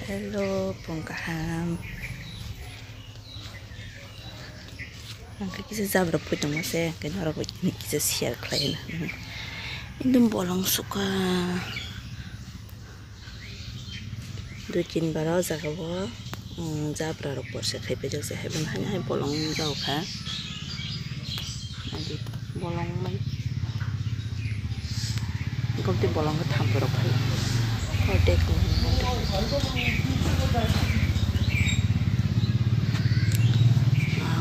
Hello, pungkaham. Angka kisah zabra putih masih, kenapa aku ini kisah share klien. Ini bolong suka. Dukin barau zakawa, zabra rupor se kai pejak se heben hanya bolong jauh kan. Nanti bolong mai. Kau ti bolong ke tampur apa? Kau dek.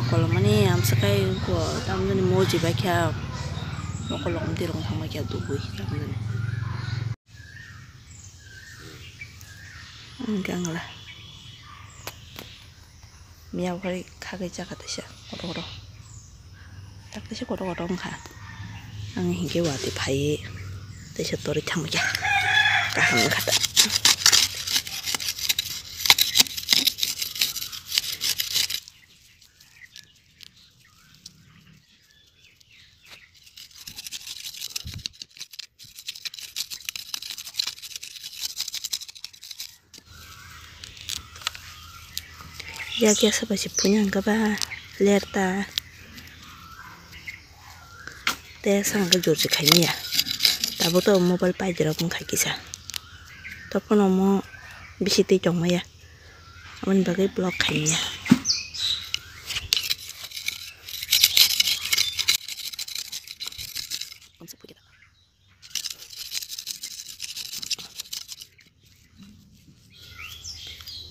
Kalau mana am sekai gua tamu ni mau jiba kia, mau kalau om di rumah sama kia tuh tamu ni. Enggak lah. Miau kali kaget jaga tu sih, kotor. Tak tu sih kotor kan. Angin hingga wati pai, tu sih tori tamu kia. Kaham kata. Ya kia sebab punya enggak bah, lerta. Teh sang ke jurus kayaknya. Tapi tuh mobile pai jeruk pun kayak kisah. Tapi nomo bisiti cuma ya. Aman bagai blog kayaknya.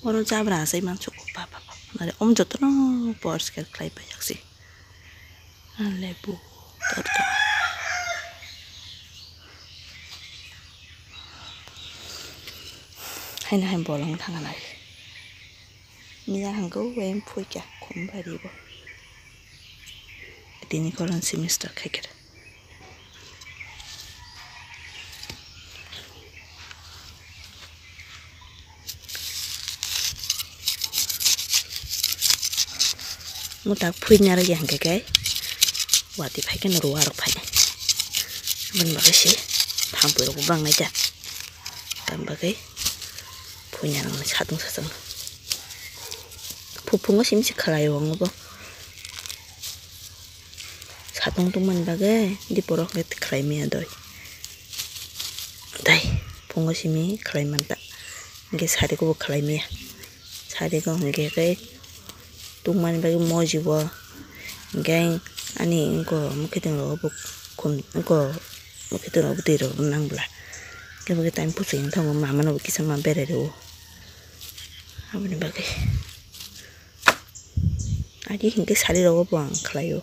Orang cabra saya man cukup apa. Nari om jatuh no bors ker klay banyak sih. Lebu terus. Hai bolong tangan lagi. Mila hanggo wem puja kumbari bo. Ini kolon semester kayak. Mutak punya lagi yang kayak. Wati pakai neruar pakai. Ben bagai hampir aku bang aja. Dan bagai punya nama satu. Pupungnya sih masih kelayu ngapa. Satu teman bagai di porok itu kelaimnya doi. Dai, punggu sih mi kelaim mantap. Nggak sehari aku kelaimnya. Sehari aku nggak kayak teman bagai mau jiwa. Nggak ani engkau mungkin lo buk engkau mungkin lo butiru menang belah. Nggak bagai time pusing tahu mama lo kisah mampir itu. Apa nih bagai? Adi hingga sehari lo buang kelayu.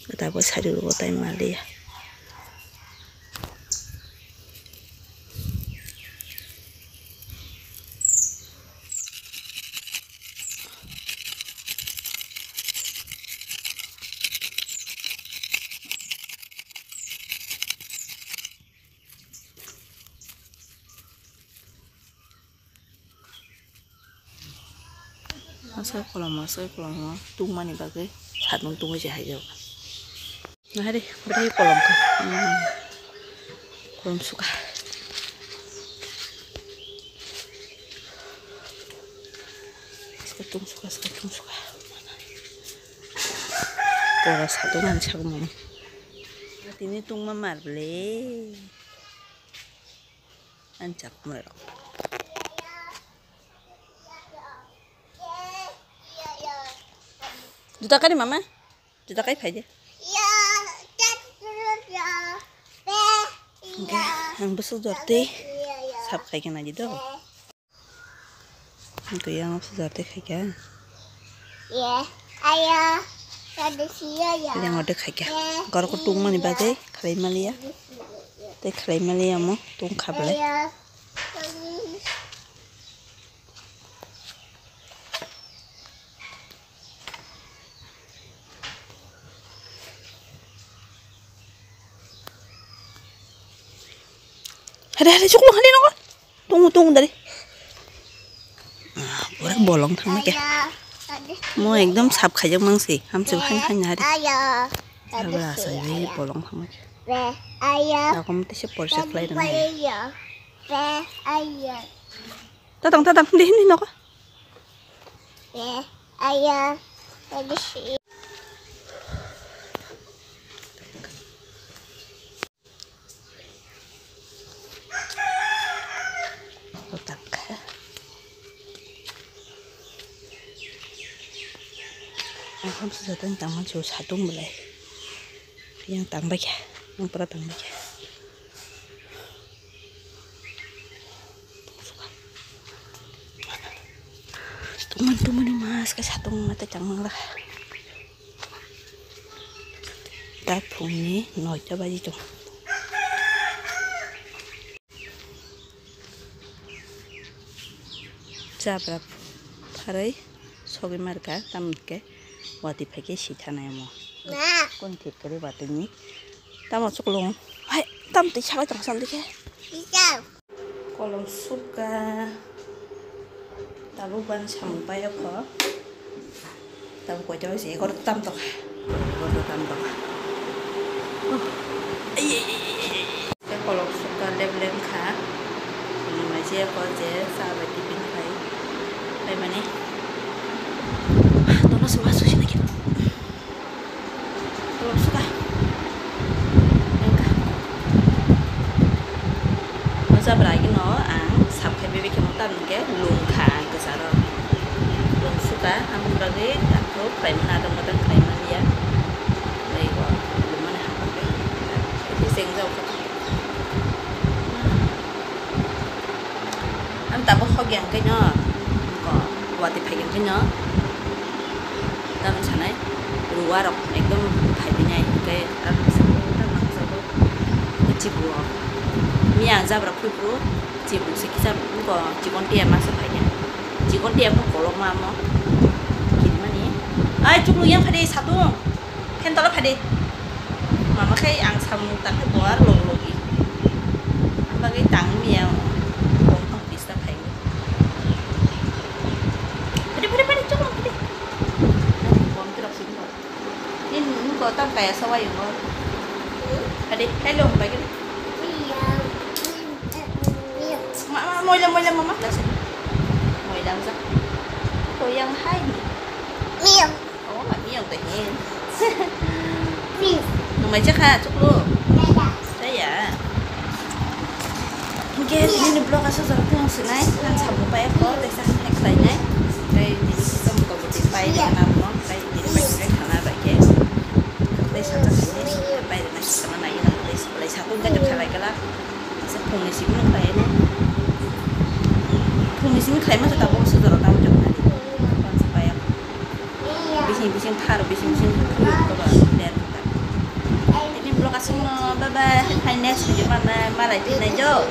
Kita buat sehari lo time mali ya. Masuk kolam tung mana bagai satu tung aja aja. Nah hari beri kolam ke kolam suka. Seketung suka. Pola satu nanti aku mau. Ini tung mamar beli. Ancak merah. Juta kali mama? Juta kali aja. Ya, enggak, yang besar dorte. Sab kayak aja dong. Itu yang besar dorte kayak. Ya, ayah. Ada sia ya. Yang ada kayak. Kalau ketung mana bagai kalai malia. Teh kalai malia mo tung kabel. Ada cukup hari nongol. Tunggu dari. Orang bolong sama ya. Mau ekdom sab kayak mangsi. Hampir hanya hari. Saya berasa ini bolong sama ya. Aku mesti porsi fly dan. Tatang hindi nako. Yeah, ayah, tadi sih. Tutak. Không sợ tên tặng mà chiều xả tung lại. Yang tặng bạch, yang pernah tặng bạch. Tuman ni mas ke satu mata cangmang lah. Ta phùng ní nồi cho ba đi chung. Zabra pharai sogi marka tamke wati phake sitha nai mo. Nah, Kon thit kare wati ni. Tamo chuklong. Hai tam ti chaga chang sam dikhe. bisa. Kolom suka. Tabu ban sam pa ya kho. Tabu ko cho si ko tam to. Ko tam to. Cái kolom suka lem kha. Ni ma je ko je sa ba ti pin khai. Đây mà nè. Nó sẽ masuk sini lagi. Kolom suka. Engka. Masa beragi no ang sap khai bebe ke mutam ke lung khang ke saro. Lung suka am beragi aku khai mana ada mutan khai mana dia. Baik ko. Lum mana ha ke. Itu seng jauh ke. Am tak boh yang ke no. Wati phai cái nó ta mình sản ấy rùa độc एकदम phải bên này cái ăn sao cái chip rùa miếng ra bạc phu phu chip rùa sẽ kita có chỉ con tiêm mà sẽ phải nhá chỉ con tiêm không có lông mà nó kỹ mà ní ai chụp luyện phải đi sát luôn khen tao là phải đi mà cái ăn xong tặng cái bó lồng lồng gì và cái tặng miếng có tao bè sao vậy ngon, đi, hãy lồng bè cái, môi làm mama, là sao, môi làm sao, tôi yang hai, Miệng, mà miệng tự nhiên, miệng, mày chắc ha, chúc luôn, đây là, đấy à, cái ini blog asal zarang sih naik, kan sabu payah kok, desa naik lainnya, kayak jadi kita mau coba tipai di kanal non, kayak jadi pakai kanal baik. Satu sini sampai dengan sama naik mulai satu kan jam salah kala sepung di sini kan ini pung di sini kayak masih tahu masih terus tahu jam tadi kan supaya bising taruh bising coba lihat ini blog asing bye bye hai next video mana malah itu aja.